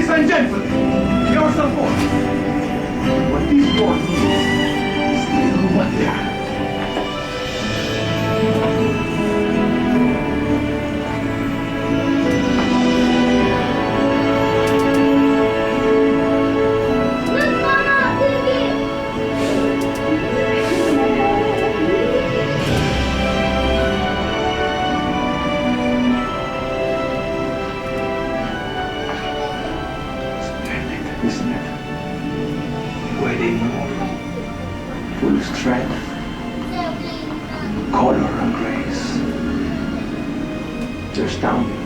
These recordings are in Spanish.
Ladies and gentlemen, your support. What this war needs is little wonder. Isn't it? Wedding, full of strength, color and grace. They're astounding.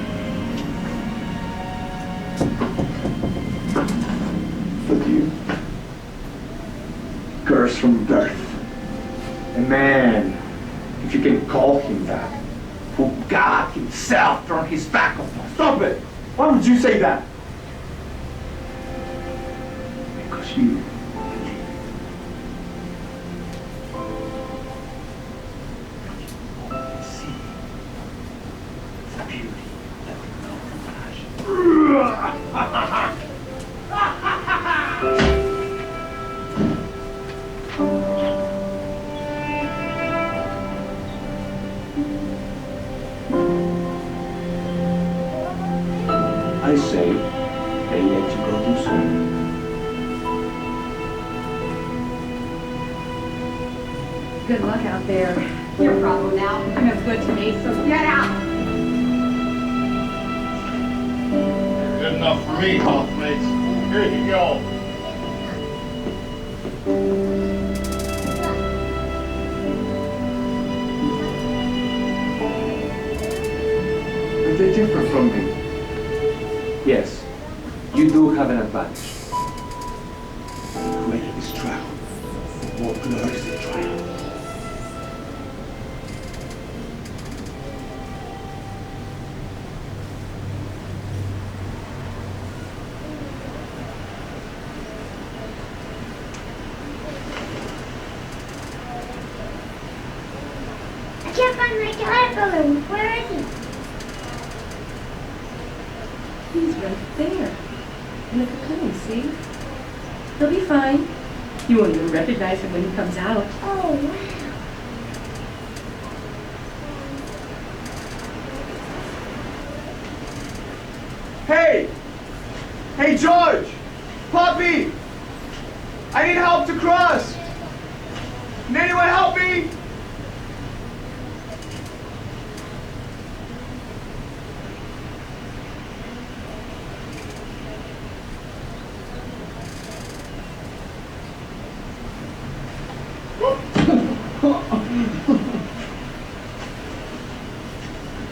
But you, cursed from birth, a man, if you can call him that, who God himself turned his back upon. Stop it! Why would you say that? You see the beauty that will come from passion. I say, they let you go too soon. Good luck out there. Your problem now. You're no good to me, so get out. Good enough for me, housemates. Here you go. But they're different from me. Yes, you do have an advantage. The greater this trial, the more glorious the triumph. I can't find my cat balloon. Where is he? He's right there. In the cocoon, see? He'll be fine. You won't even recognize him when he comes out. Oh, wow. Hey! Hey, George! Poppy! I need help to cross! Can anyone help me?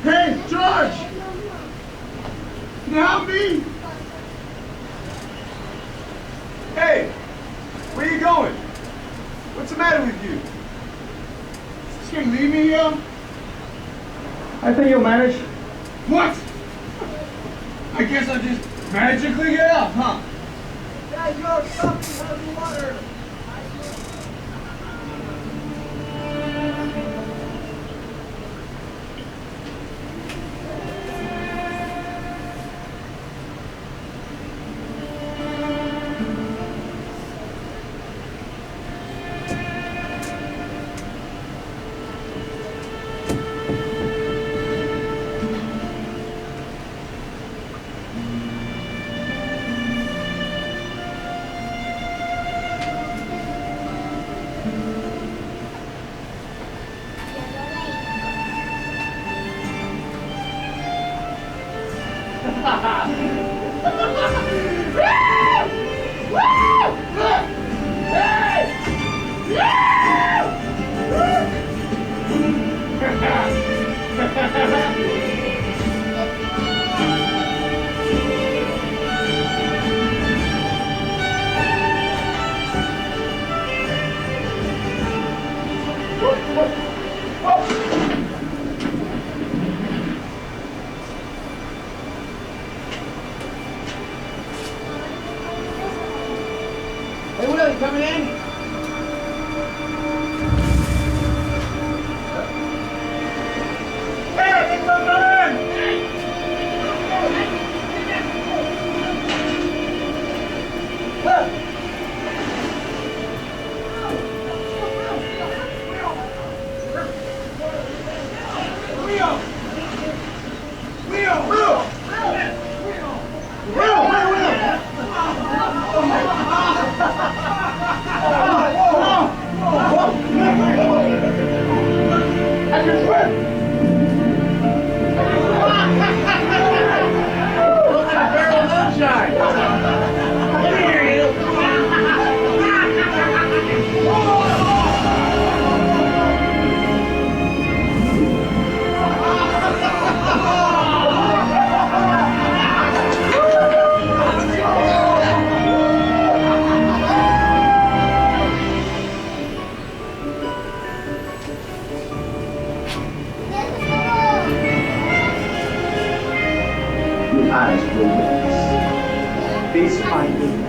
Hey, George! Can you help me? Hey, where you going? What's the matter with you? Just gonna leave me here? I think you'll manage. What? I guess I'll just magically get up, huh? Yeah, George, stop me, have the water. Hey, Will, you coming in? Hey, it's my man! your eyes grow witness. Face finding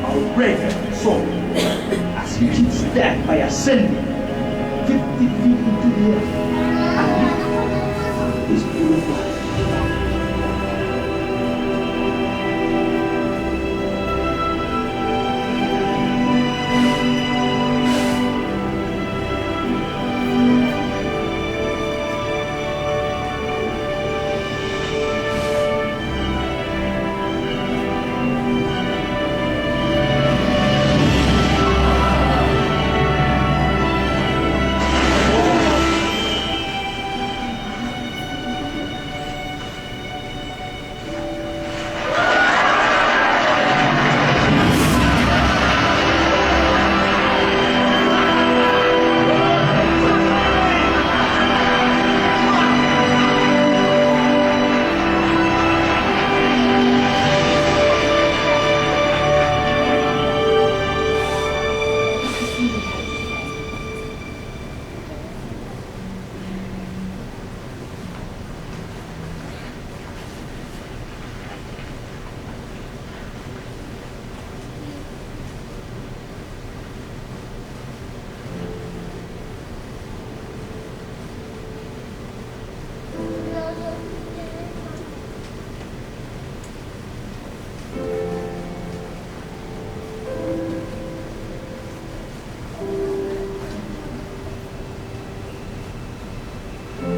our greater soul as you keep step by ascending 50 feet into the air and this beautiful.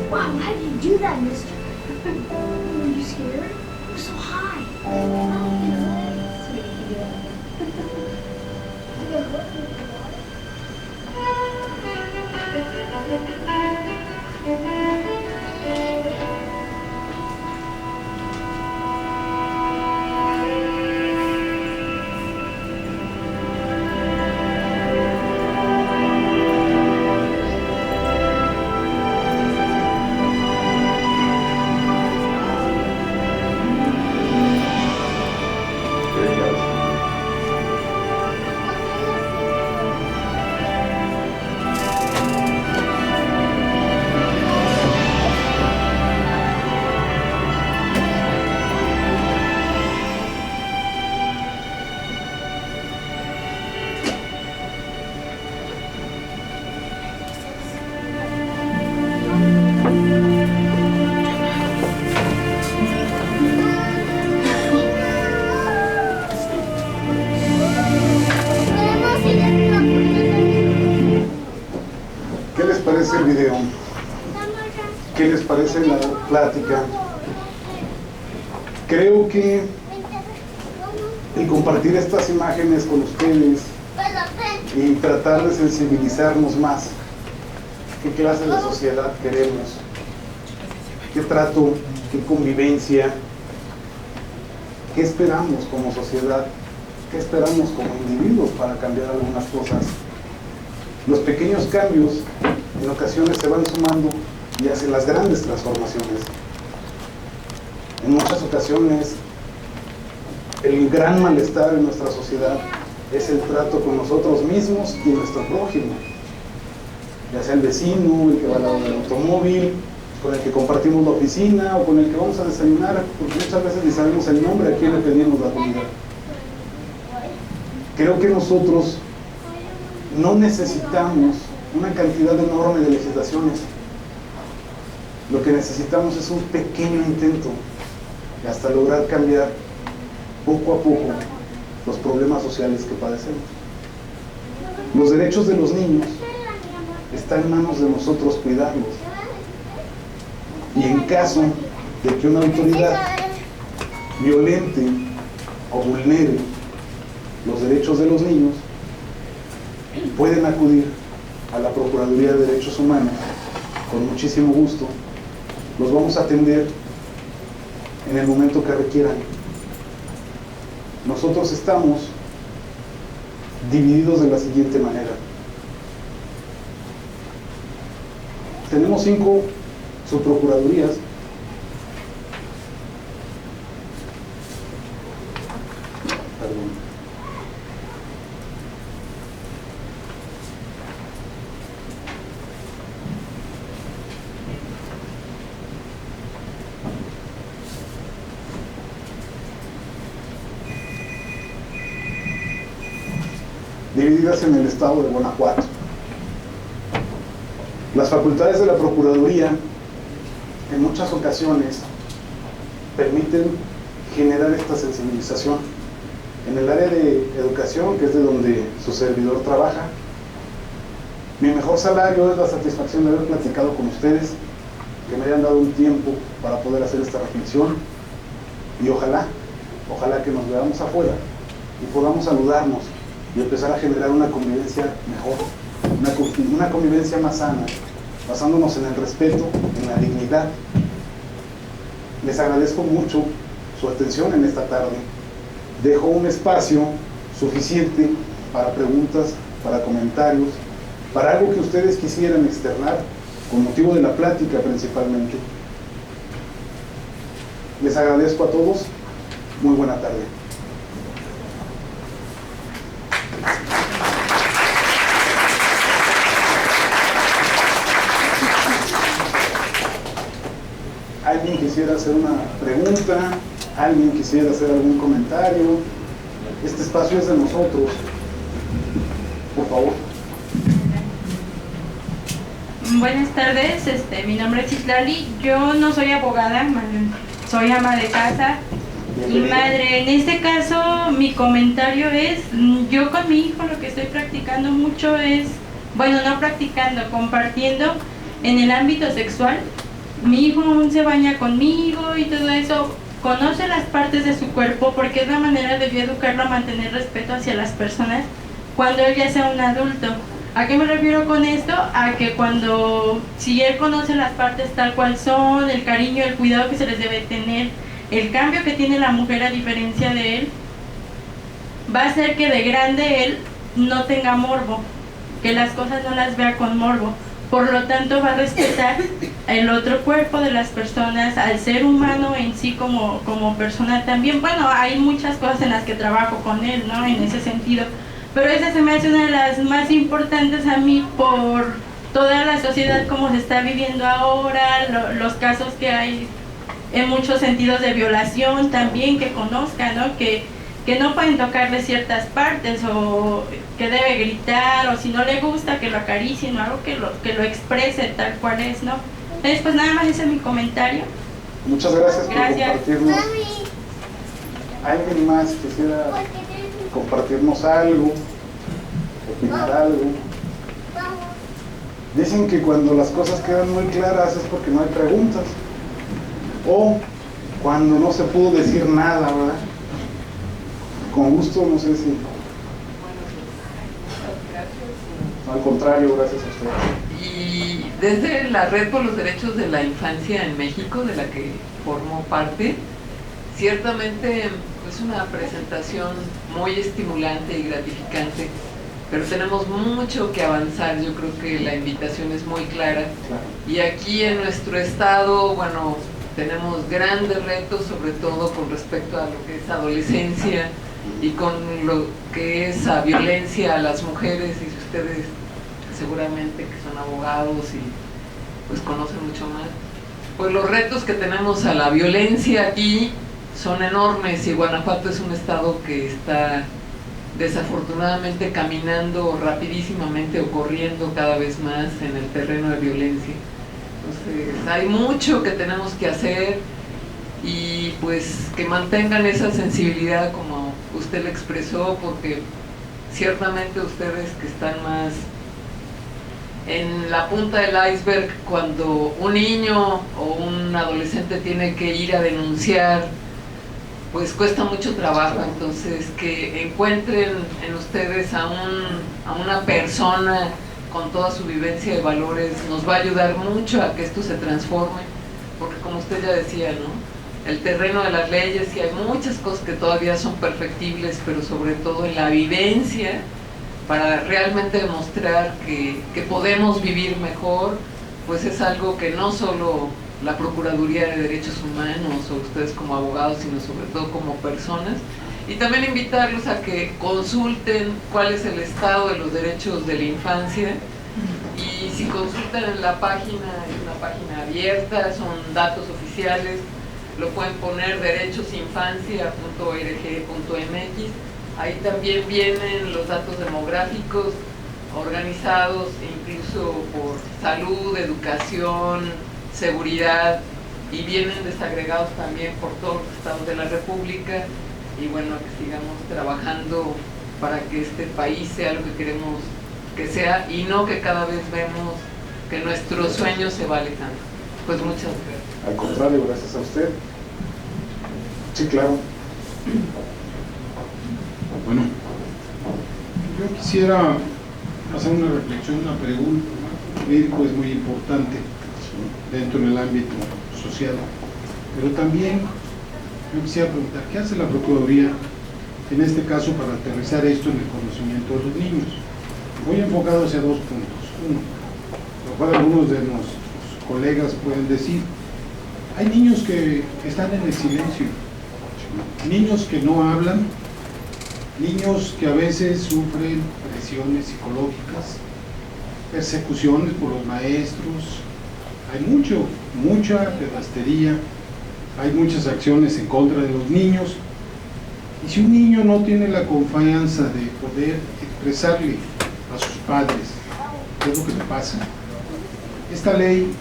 Wow, how did you do that, mister? Were you scared? You're so high. ¿Qué les parece el video? ¿Qué les parece la plática? Creo que el compartir estas imágenes con ustedes y tratar de sensibilizarnos más, qué clase de sociedad queremos, qué trato, qué convivencia, qué esperamos como sociedad, qué esperamos como individuos para cambiar algunas cosas. Los pequeños cambios en ocasiones se van sumando y hacen las grandes transformaciones. En muchas ocasiones el gran malestar en nuestra sociedad es el trato con nosotros mismos y nuestro prójimo, ya sea el vecino, el que va al lado del automóvil, con el que compartimos la oficina o con el que vamos a desayunar, porque muchas veces ni sabemos el nombre a quién le pedimos la comida. Creo que nosotros no necesitamos una cantidad enorme de legislaciones. Lo que necesitamos es un pequeño intento hasta lograr cambiar poco a poco los problemas sociales que padecemos. Los derechos de los niños están en manos de nosotros cuidarlos. Y en caso de que una autoridad violente o vulnere los derechos de los niños, pueden acudir a la Procuraduría de Derechos Humanos con muchísimo gusto. Los vamos a atender en el momento que requieran. Nosotros estamos divididos de la siguiente manera. Tenemos 5 subprocuradurías. Perdón. divididas en el estado de Guanajuato. Las facultades de la Procuraduría en muchas ocasiones permiten generar esta sensibilización. En el área de educación, que es de donde su servidor trabaja, mi mejor salario es la satisfacción de haber platicado con ustedes, que me hayan dado un tiempo para poder hacer esta reflexión, y ojalá que nos veamos afuera y podamos saludarnos y empezar a generar una convivencia mejor, una convivencia más sana, basándonos en el respeto, en la dignidad. Les agradezco mucho su atención en esta tarde. Dejo un espacio suficiente para preguntas, para comentarios, para algo que ustedes quisieran externar con motivo de la plática principalmente. Les agradezco a todos. Muy buena tarde. ¿Alguien quisiera hacer una pregunta? ¿Alguien quisiera hacer algún comentario? Este espacio es de nosotros. Por favor. Buenas tardes, mi nombre es Citlali. Yo no soy abogada, soy ama de casa y madre. En este caso, mi comentario es, yo con mi hijo lo que estoy practicando mucho es, bueno, no practicando, compartiendo en el ámbito sexual. Mi hijo aún se baña conmigo y todo eso, conoce las partes de su cuerpo porque es la manera de yo educarlo a mantener respeto hacia las personas cuando él ya sea un adulto. ¿A qué me refiero con esto? A que si él conoce las partes tal cual son, el cariño, el cuidado que se les debe tener, el cambio que tiene la mujer a diferencia de él, va a hacer que de grande él no tenga morbo, que las cosas no las vea con morbo. Por lo tanto, va a respetar el otro cuerpo de las personas, al ser humano en sí como persona también. Bueno, hay muchas cosas en las que trabajo con él, ¿no? En ese sentido. Pero esa se me hace una de las más importantes a mí por toda la sociedad como se está viviendo ahora, los casos que hay en muchos sentidos de violación también, que conozcan, ¿no? Que no pueden tocarle ciertas partes o que debe gritar o si no le gusta que lo acaricien o algo que lo exprese tal cual es, ¿no? Entonces pues nada más ese es mi comentario. Muchas gracias por compartirnos. ¿Alguien más quisiera compartirnos algo, opinar algo? Dicen que cuando las cosas quedan muy claras es porque no hay preguntas, o cuando no se pudo decir nada, ¿verdad? Con gusto, no sé si... Al contrario, gracias a ustedes. Y desde la Red por los Derechos de la Infancia en México, de la que formo parte, ciertamente es una presentación muy estimulante y gratificante, pero tenemos mucho que avanzar. Yo creo que la invitación es muy clara. Y aquí en nuestro estado, bueno, tenemos grandes retos, sobre todo con respecto a lo que es adolescencia y con lo que es a violencia a las mujeres, y ustedes seguramente que son abogados y pues conocen mucho más, pues los retos que tenemos a la violencia aquí son enormes, y Guanajuato es un estado que está desafortunadamente caminando rapidísimamente o corriendo cada vez más en el terreno de violencia. Entonces hay mucho que tenemos que hacer, y pues que mantengan esa sensibilidad como usted le expresó, porque ciertamente ustedes que están más en la punta del iceberg, cuando un niño o un adolescente tiene que ir a denunciar, pues cuesta mucho trabajo. Entonces que encuentren en ustedes a una persona con toda su vivencia de valores nos va a ayudar mucho a que esto se transforme, porque como usted ya decía, ¿no? El terreno de las leyes, y hay muchas cosas que todavía son perfectibles, pero sobre todo en la vivencia, para realmente demostrar que podemos vivir mejor, pues es algo que no solo la Procuraduría de Derechos Humanos o ustedes como abogados, sino sobre todo como personas. Y también invitarlos a que consulten cuál es el estado de los derechos de la infancia, y si consultan en la página, es una página abierta, son datos oficiales, lo pueden poner derechosinfancia.org.mx. Ahí también vienen los datos demográficos organizados incluso por salud, educación, seguridad, y vienen desagregados también por todos los estados de la República. Y bueno, que sigamos trabajando para que este país sea lo que queremos que sea, y no que cada vez vemos que nuestro sueño se va alejando. Pues muchas gracias. Al contrario, gracias a usted. Sí, claro. Bueno, yo quisiera hacer una reflexión, una pregunta. El médico es muy importante dentro del ámbito social, pero también yo quisiera preguntar, ¿qué hace la Procuraduría en este caso para aterrizar esto en el conocimiento de los niños? Voy enfocado hacia dos puntos. Uno, lo cual algunos de nuestros colegas pueden decir, hay niños que están en el silencio, niños que no hablan, niños que a veces sufren presiones psicológicas, persecuciones por los maestros, hay mucha pedastería, hay muchas acciones en contra de los niños, y si un niño no tiene la confianza de poder expresarle a sus padres qué es lo que le pasa, esta ley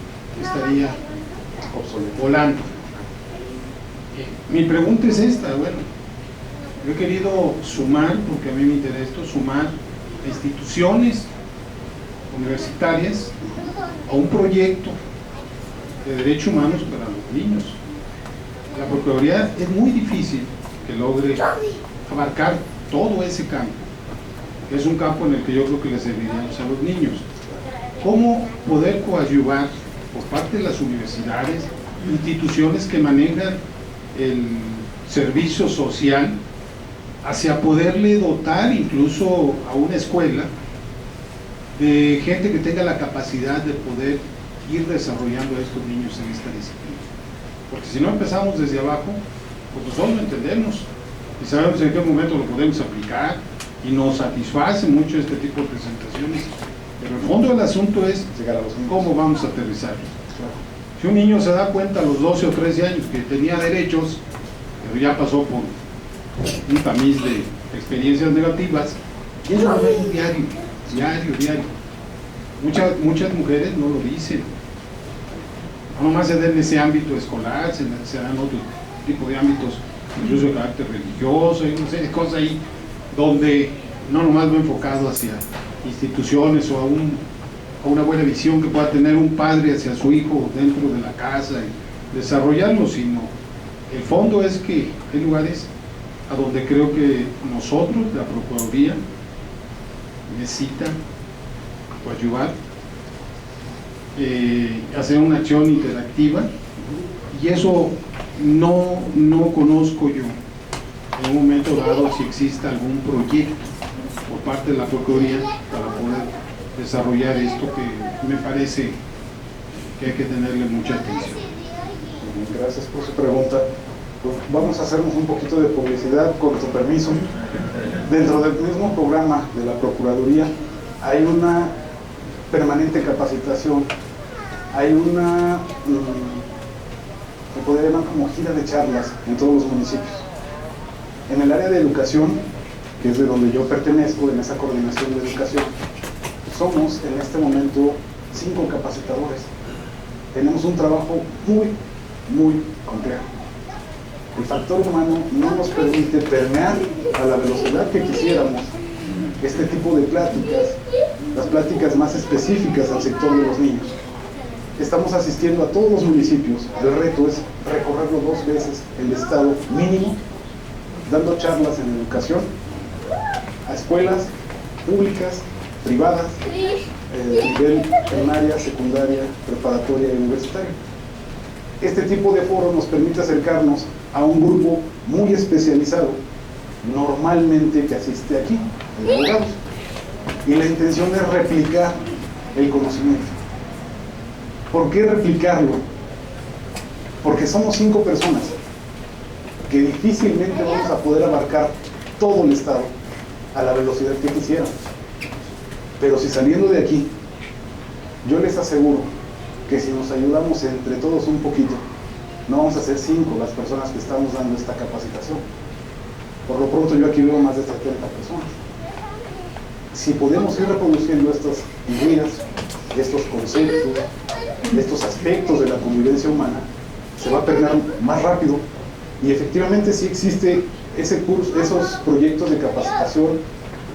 estaría volando. Mi pregunta es esta, bueno, yo he querido sumar, porque a mí me interesa esto, sumar a instituciones universitarias a un proyecto de derechos humanos para los niños. La Procuraduría es muy difícil que logre abarcar todo ese campo. Es un campo en el que yo creo que le serviríamos a los niños. ¿Cómo poder coadyuvar por parte de las universidades, instituciones que manejan el servicio social, hacia poderle dotar incluso a una escuela de gente que tenga la capacidad de poder ir desarrollando a estos niños en esta disciplina? Porque si no empezamos desde abajo, pues nosotros lo entendemos y sabemos en qué momento lo podemos aplicar y nos satisface mucho este tipo de presentaciones, pero el fondo del asunto es cómo vamos a aterrizarlo. Si un niño se da cuenta a los 12 o 13 años que tenía derechos, pero ya pasó por un tamiz de experiencias negativas, y eso lo ven diario. Muchas mujeres no lo dicen, no nomás se da en ese ámbito escolar, se dan otro tipo de ámbitos, incluso de carácter religioso, y no sé, de cosas ahí, donde no nomás va enfocado hacia instituciones o a una buena visión que pueda tener un padre hacia su hijo dentro de la casa y desarrollarlo, sino el fondo es que hay lugares a donde creo que nosotros, la Procuraduría, necesita ayudar, hacer una acción interactiva, y eso no conozco yo en un momento dado si existe algún proyecto por parte de la Procuraduría para poder desarrollar esto, que me parece que hay que tenerle mucha atención. Gracias por su pregunta. Pues vamos a hacernos un poquito de publicidad, con tu permiso. Dentro del mismo programa de la Procuraduría hay una permanente capacitación, hay una, se podría llamar como gira de charlas en todos los municipios. En el área de educación, que es de donde yo pertenezco, en esa coordinación de educación, somos en este momento 5 capacitadores. Tenemos un trabajo muy complejo. El factor humano no nos permite permear a la velocidad que quisiéramos este tipo de pláticas, las pláticas más específicas al sector de los niños. Estamos asistiendo a todos los municipios. El reto es recorrerlo 2 veces el estado mínimo, dando charlas en educación a escuelas públicas, privadas, nivel primaria, secundaria, preparatoria y universitaria. Este tipo de foro nos permite acercarnos a un grupo muy especializado, normalmente que asiste aquí, de abogados, y la intención es replicar el conocimiento. ¿Por qué replicarlo? Porque somos 5 personas que difícilmente vamos a poder abarcar todo el estado a la velocidad que quisiéramos. Pero si saliendo de aquí, yo les aseguro que si nos ayudamos entre todos un poquito, no vamos a ser 5 las personas que estamos dando esta capacitación. Por lo pronto yo aquí veo más de 70 personas. Si podemos ir reproduciendo estas ideas, estos conceptos, estos aspectos de la convivencia humana, se va a permear más rápido. Y efectivamente sí existe ese curso, esos proyectos de capacitación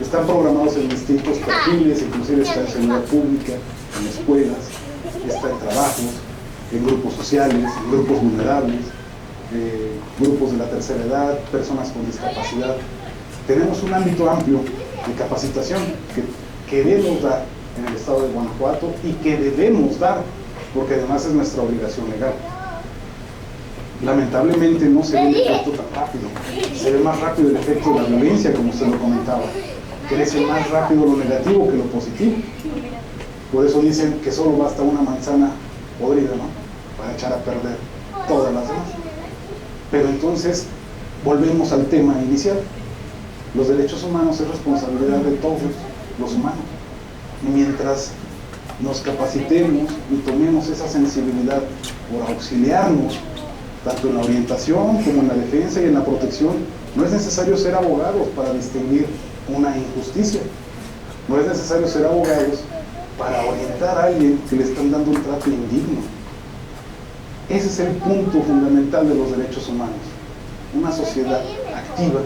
están programados en distintos perfiles, inclusive está en seguridad pública, en escuelas, está en trabajos, en grupos sociales, en grupos vulnerables, grupos de la tercera edad, personas con discapacidad. Tenemos un ámbito amplio de capacitación que queremos dar en el estado de Guanajuato y que debemos dar, porque además es nuestra obligación legal. Lamentablemente no se ve el efecto tan rápido, se ve más rápido el efecto de la violencia, como usted lo comentaba, crece más rápido lo negativo que lo positivo. Por eso dicen que solo basta una manzana podrida, ¿no?, para echar a perder todas las demás. Pero entonces volvemos al tema inicial. Los derechos humanos es responsabilidad de todos los humanos. Y mientras nos capacitemos y tomemos esa sensibilidad por auxiliarnos tanto en la orientación como en la defensa y en la protección, no es necesario ser abogados para distinguir una injusticia. No es necesario ser abogados para orientar a alguien que le están dando un trato indigno. Ese es el punto fundamental de los derechos humanos. Una sociedad activa,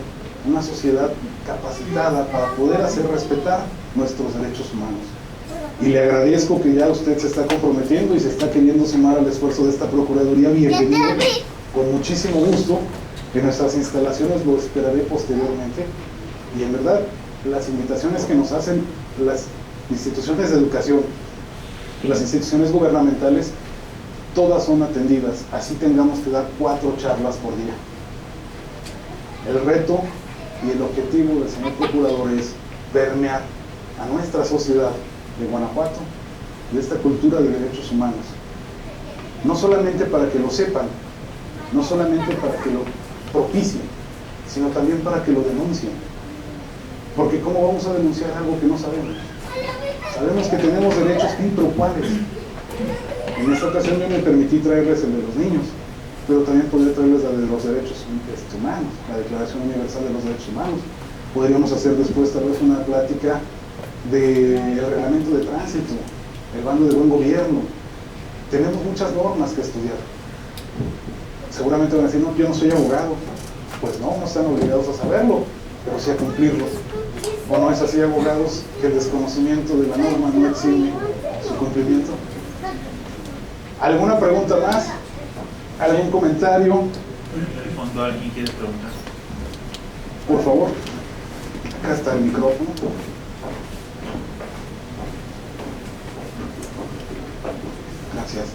una sociedad capacitada para poder hacer respetar nuestros derechos humanos. Y le agradezco que ya usted se está comprometiendo y se está queriendo sumar al esfuerzo de esta Procuraduría. Bienvenido, con muchísimo gusto. En nuestras instalaciones lo esperaré posteriormente. Y en verdad, las invitaciones que nos hacen las instituciones de educación, las instituciones gubernamentales, todas son atendidas, así tengamos que dar 4 charlas por día. El reto y el objetivo del señor Procurador es permear a nuestra sociedad de Guanajuato de esta cultura de derechos humanos, no solamente para que lo sepan, no solamente para que lo propicien, sino también para que lo denuncien. Porque ¿cómo vamos a denunciar algo que no sabemos? Sabemos que tenemos derechos pero ¿cuáles? En esta ocasión yo me permití traerles el de los niños, pero también podría traerles la de los derechos humanos, la Declaración Universal de los Derechos Humanos. Podríamos hacer después tal vez una plática del reglamento de tránsito, el bando de buen gobierno. Tenemos muchas normas que estudiar. Seguramente van a decir, no, yo no soy abogado. Pues no están obligados a saberlo, pero sí a cumplirlo. ¿O no es así, abogados, que el desconocimiento de la norma no exime su cumplimiento? ¿Alguna pregunta más? ¿Algún comentario? En el fondo, ¿alguien quiere preguntar? Por favor. Acá está el micrófono. Gracias.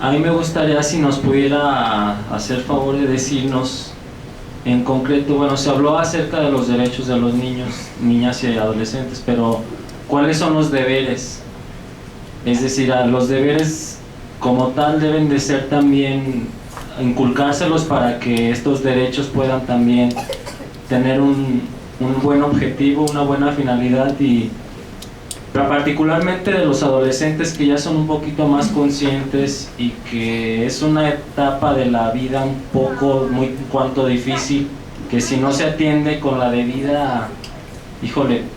A mí me gustaría si nos pudiera hacer favor de decirnos en concreto, bueno, se habló acerca de los derechos de los niños, niñas y adolescentes, pero ¿cuáles son los deberes? Es decir, los deberes como tal deben de ser también, inculcárselos para que estos derechos puedan también tener un buen objetivo, una buena finalidad, y particularmente de los adolescentes que ya son un poquito más conscientes y que es una etapa de la vida un poco, muy cuanto difícil, que si no se atiende con la debida,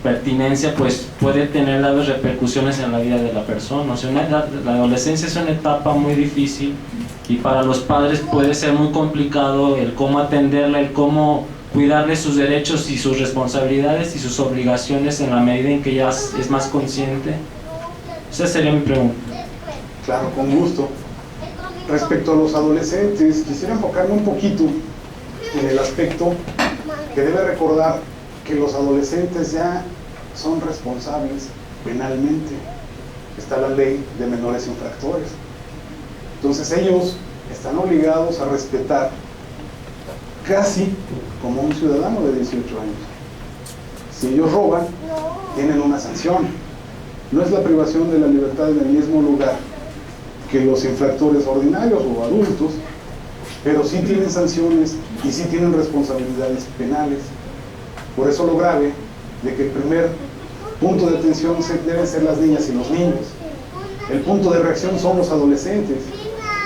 pertinencia, pues puede tener graves repercusiones en la vida de la persona. O sea, la adolescencia es una etapa muy difícil y para los padres puede ser muy complicado el cómo atenderla, el cómo cuidarle sus derechos y sus responsabilidades y sus obligaciones en la medida en que ya es más consciente. Esa sería mi pregunta. Claro, con gusto. Respecto a los adolescentes, quisiera enfocarme un poquito en el aspecto que debe recordar que los adolescentes ya son responsables penalmente. Está la ley de menores infractores. Entonces ellos están obligados a respetar casi como un ciudadano de 18 años. Si ellos roban, tienen una sanción. No es la privación de la libertad en el mismo lugar que los infractores ordinarios o adultos, pero sí tienen sanciones y sí tienen responsabilidades penales. Por eso lo grave de que el primer punto de atención deben ser las niñas y los niños, El punto de reacción son los adolescentes.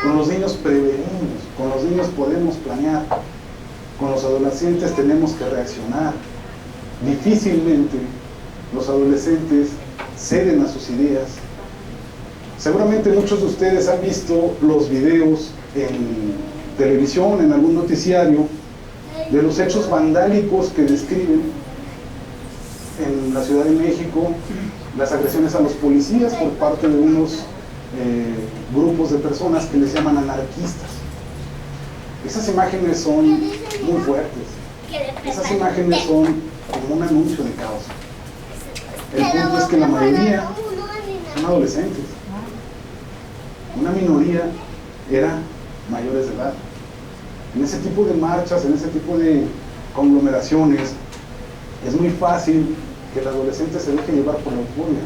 Con los niños prevenimos, con los niños podemos planear, con los adolescentes tenemos que reaccionar. Difícilmente los adolescentes ceden a sus ideas. Seguramente muchos de ustedes han visto los videos en televisión, en algún noticiario, de los hechos vandálicos que describen en la Ciudad de México, las agresiones a los policías por parte de unos grupos de personas que les llaman anarquistas. Esas imágenes son muy fuertes. Esas imágenes son como un anuncio de caos. El punto es que la mayoría son adolescentes. Una minoría era mayores de edad. En ese tipo de marchas, en ese tipo de conglomeraciones, es muy fácil que el adolescente se deje llevar por la euforia.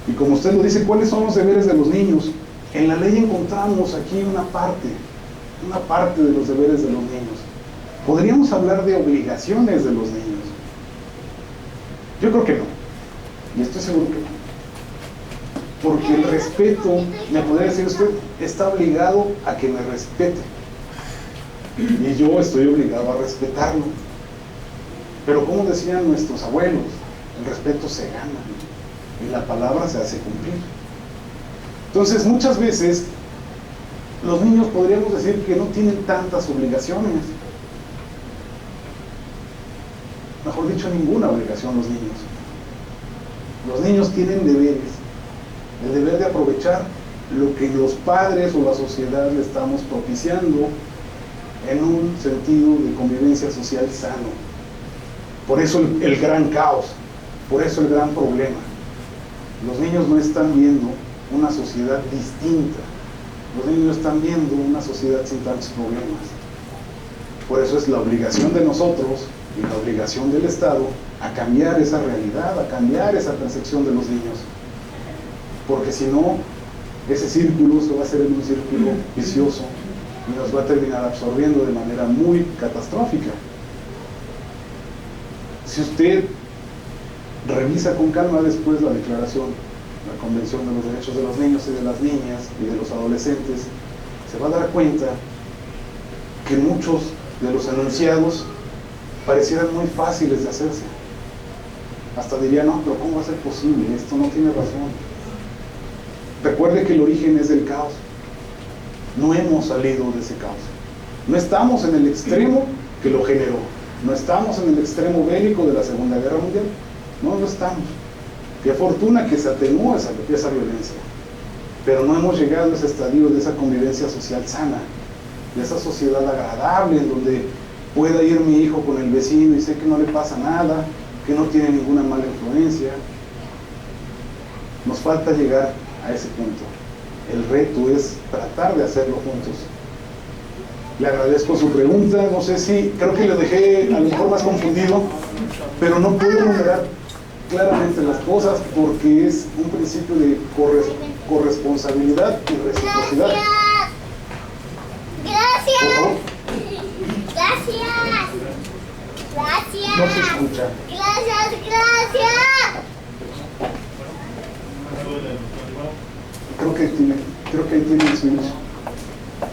Y como usted lo dice, ¿cuáles son los deberes de los niños? En la ley encontramos aquí una parte de los deberes de los niños. ¿Podríamos hablar de obligaciones de los niños? Yo creo que no. Y estoy seguro que no. Porque el respeto, me podría decir usted, está obligado a que me respete. Y yo estoy obligado a respetarlo. Pero como decían nuestros abuelos, el respeto se gana y la palabra se hace cumplir. Entonces, muchas veces los niños podríamos decir que no tienen tantas obligaciones. Mejor dicho, ninguna obligación los niños. Los niños tienen deberes. El deber de aprovechar lo que los padres o la sociedad le estamos propiciando en un sentido de convivencia social sano. Por eso el gran caos, por eso el gran problema. Los niños no están viendo una sociedad distinta. Los niños no están viendo una sociedad sin tantos problemas. Por eso es la obligación de nosotros y la obligación del Estado a cambiar esa realidad, a cambiar esa percepción de los niños. Porque si no, ese círculo se va a hacer en un círculo vicioso y nos va a terminar absorbiendo de manera muy catastrófica. Si usted revisa con calma después la declaración, la Convención de los Derechos de los Niños y de las Niñas y de los Adolescentes, se va a dar cuenta que muchos de los enunciados parecieran muy fáciles de hacerse. Hasta diría, no, pero ¿cómo va a ser posible? Esto no tiene razón. Recuerde que el origen es del caos. No hemos salido de ese caos. No estamos en el extremo que lo generó. No estamos en el extremo bélico de la Segunda Guerra Mundial. No estamos. Qué fortuna que se atenuó esa violencia. Pero no hemos llegado a ese estadio de esa convivencia social sana, de esa sociedad agradable en donde pueda ir mi hijo con el vecino y sé que no le pasa nada, que no tiene ninguna mala influencia. Nos falta llegar a ese punto. El reto es tratar de hacerlo juntos. Le agradezco su pregunta, no sé si, creo que lo dejé a lo mejor más confundido, pero no puedo enumerar claramente las cosas porque es un principio de corresponsabilidad y reciprocidad. Gracias. Gracias. Gracias. No se escucha. Gracias. Creo que ahí tiene el switch.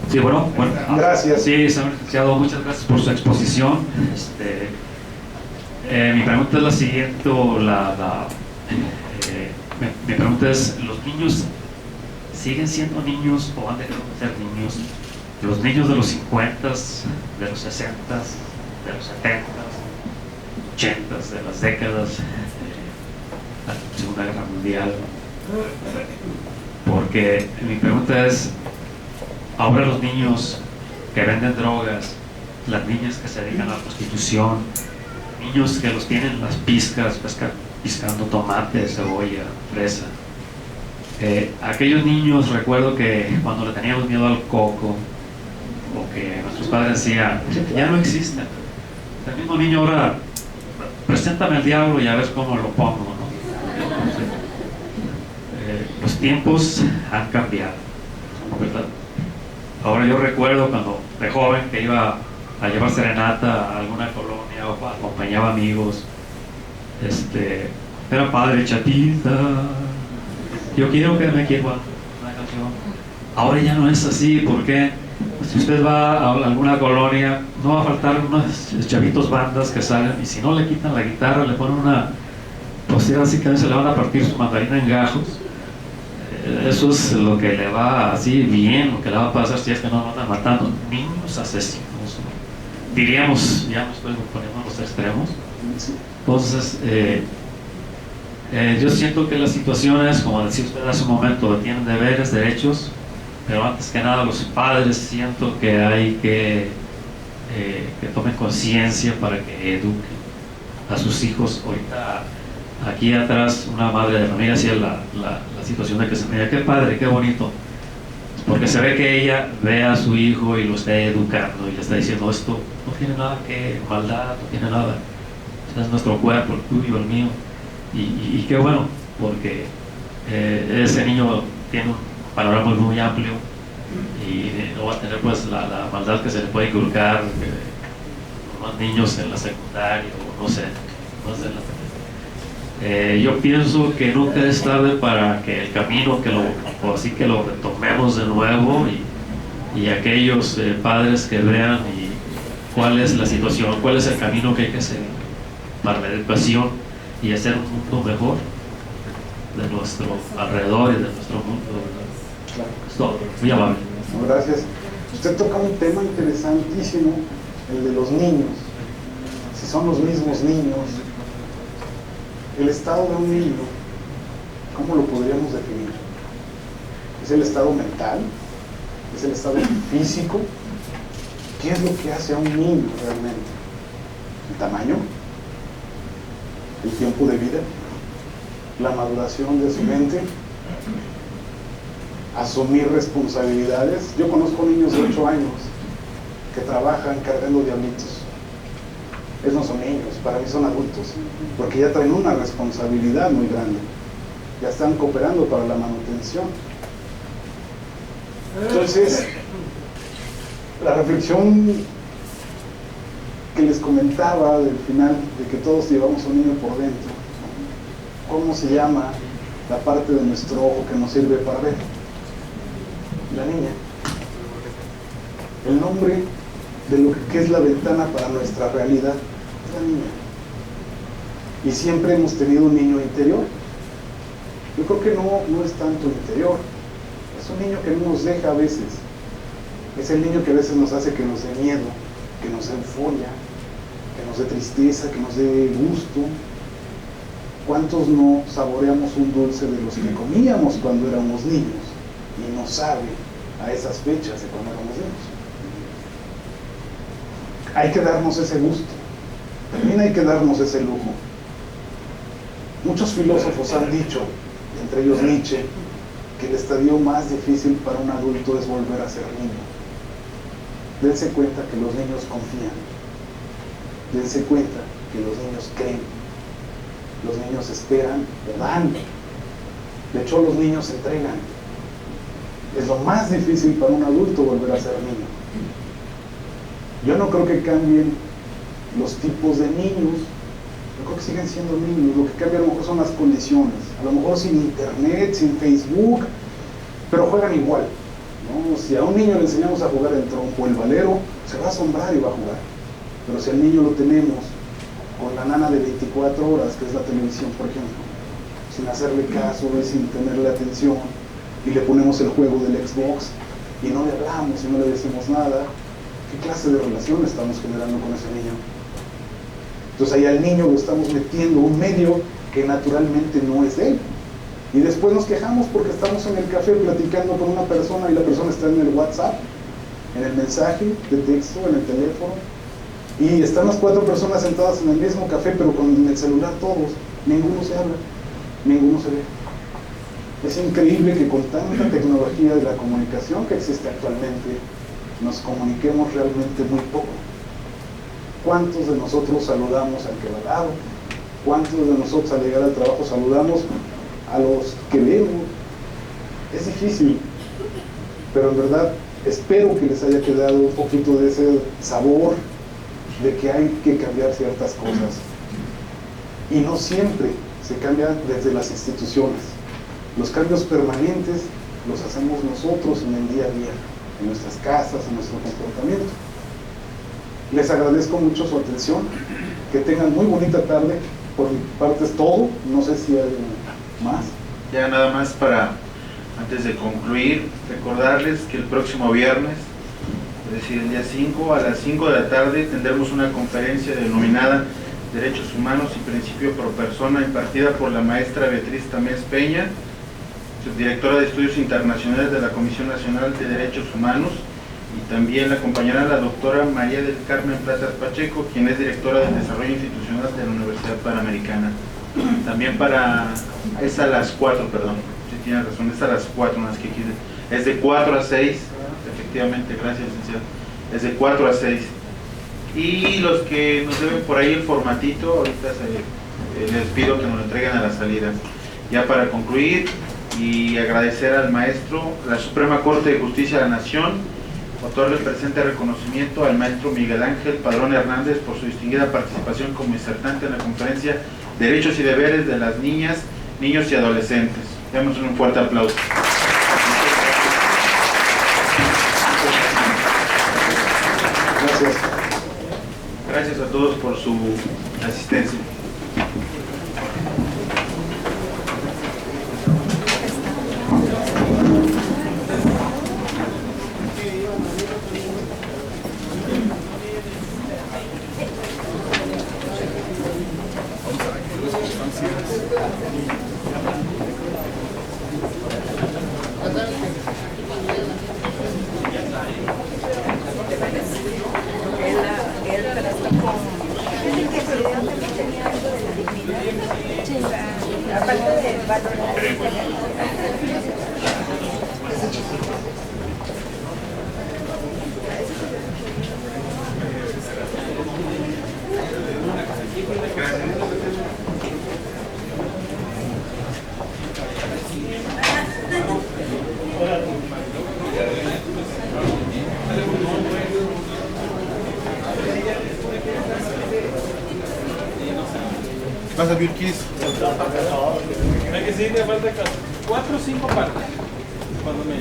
Sí, bueno. Gracias. Sí, señor licenciado, muchas gracias por su exposición. Mi pregunta es la siguiente, mi pregunta es, ¿los niños siguen siendo niños o han dejado de ser niños? Los niños de los 50, de los 60, de los 70, 80, de las décadas de la Segunda Guerra Mundial. Porque mi pregunta es, ahora los niños que venden drogas, las niñas que se dedican a la prostitución, niños que los tienen en las pizcas, piscando tomate, cebolla, fresa. Aquellos niños, recuerdo que cuando le teníamos miedo al coco, o que nuestros padres decían, ya no existen. El mismo niño ahora, preséntame al diablo y a ver cómo lo pongo, ¿no? Los tiempos han cambiado, ¿verdad? Ahora yo recuerdo cuando de joven que iba a llevar serenata a alguna colonia o acompañaba amigos, era padre chatita, yo quiero que me quiera una canción. Ahora ya no es así, porque si usted va a alguna colonia, no va a faltar unos chavitos bandas que salen y si no le quitan la guitarra, le ponen una, pues ya así que se le van a partir su mandarina en gajos. Eso es lo que le va así bien, lo que le va a pasar si es que no lo andan matando. Niños asesinos, diríamos, ya me estoy poniendo en los extremos. Entonces, yo siento que las situaciones, como decía usted hace un momento, tienen deberes, derechos, pero antes que nada los padres siento que hay que tomen conciencia para que eduquen a sus hijos. Ahorita aquí atrás una madre de familia hacía la situación de que se me diga, qué padre, qué bonito, porque se ve que ella ve a su hijo y lo está educando y le está diciendo, esto no tiene nada que maldad, no tiene nada, es nuestro cuerpo, el tuyo, el mío, y qué bueno, porque ese niño tiene un panorama muy amplio y no va a tener pues la maldad que se le puede inculcar a los niños en la secundaria o no sé yo pienso que nunca es tarde para que el camino así que lo retomemos de nuevo y aquellos padres que vean cuál es la situación, cuál es el camino que hay que seguir para la educación y hacer un mundo mejor de nuestro alrededor y de nuestro mundo, ¿verdad? Claro. Es todo, muy amable. Gracias. Usted toca un tema interesantísimo, el de los niños. Si son los mismos niños, el estado de un niño, ¿cómo lo podríamos definir? ¿Es el estado mental? ¿Es el estado físico? ¿Qué es lo que hace a un niño realmente? ¿El tamaño? ¿El tiempo de vida? ¿La maduración de su mente? ¿Asumir responsabilidades? Yo conozco niños de 8 años que trabajan cargando diablitos. Esos no son niños, para mí son adultos, porque ya traen una responsabilidad muy grande, ya están cooperando para la manutención. Entonces, la reflexión que les comentaba del final, de que todos llevamos un niño por dentro, ¿cómo se llama la parte de nuestro ojo que nos sirve para ver? La niña. El nombre de lo que es la ventana para nuestra realidad es la niña. Y siempre hemos tenido un niño interior. Yo creo que no es tanto interior, es un niño que no nos deja a veces. Es el niño que a veces nos hace que nos dé miedo, que nos dé euforia, que nos dé tristeza, que nos dé gusto. ¿Cuántos no saboreamos un dulce de los que comíamos cuando éramos niños y no sabe a esas fechas de cuando éramos niños? Hay que darnos ese gusto, también hay que darnos ese lujo. Muchos filósofos han dicho, entre ellos Nietzsche, que el estadio más difícil para un adulto es volver a ser niño. Dense cuenta que los niños confían, dense cuenta que los niños creen, los niños esperan o dan. De hecho, los niños se entregan. Es lo más difícil para un adulto volver a ser niño. Yo no creo que cambien los tipos de niños, yo creo que siguen siendo niños. Lo que cambia a lo mejor son las condiciones, a lo mejor sin internet, sin Facebook, pero juegan igual, ¿no? Si a un niño le enseñamos a jugar el trompo, el valero, se va a asombrar y va a jugar. Pero si al niño lo tenemos con la nana de 24 horas, que es la televisión, por ejemplo, sin hacerle caso y sin tenerle atención, y le ponemos el juego del Xbox y no le hablamos y no le decimos nada, ¿qué clase de relación estamos generando con ese niño? Entonces ahí al niño lo estamos metiendo un medio que naturalmente no es de él. Y después nos quejamos porque estamos en el café platicando con una persona y la persona está en el WhatsApp, en el mensaje de texto, en el teléfono, y están las 4 personas sentadas en el mismo café, pero con el celular todos. Ninguno se habla, ninguno se ve. Es increíble que con tanta tecnología de la comunicación que existe actualmente, nos comuniquemos realmente muy poco. ¿Cuántos de nosotros saludamos al que va al lado? ¿Cuántos de nosotros al llegar al trabajo saludamos a los que vemos? Es difícil, pero en verdad espero que les haya quedado un poquito de ese sabor de que hay que cambiar ciertas cosas. Y no siempre se cambia desde las instituciones. Los cambios permanentes los hacemos nosotros en el día a día, en nuestras casas, en nuestro comportamiento. Les agradezco mucho su atención, que tengan muy bonita tarde. Por mi parte es todo, no sé si hay más. Ya nada más antes de concluir, recordarles que el próximo viernes, es decir, el día 5, a las 5 de la tarde, tendremos una conferencia denominada Derechos Humanos y Principio Pro Persona, impartida por la maestra Beatriz Tamés Peña, subdirectora de Estudios Internacionales de la Comisión Nacional de Derechos Humanos, y también la acompañará la doctora María del Carmen Plazas Pacheco, quien es directora del Desarrollo Institucional de la Universidad Panamericana. También es a las 4, perdón, si tiene razón, es a las 4, más que quise. Es de 4 a 6, efectivamente, gracias, licenciado. Es de 4 a 6. Y los que nos deben por ahí el formatito, ahorita les pido que nos lo entreguen a la salida. Ya para concluir, y agradecer al maestro, la Suprema Corte de Justicia de la Nación otorga el presente reconocimiento al maestro Miguel Ángel Padrón Hernández por su distinguida participación como disertante en la conferencia Derechos y Deberes de las Niñas, Niños y Adolescentes. Demos un fuerte aplauso. Gracias. Gracias a todos por su asistencia. Pasa Birkis. Es que sí, me falta 4 o 5 partes. Cuando me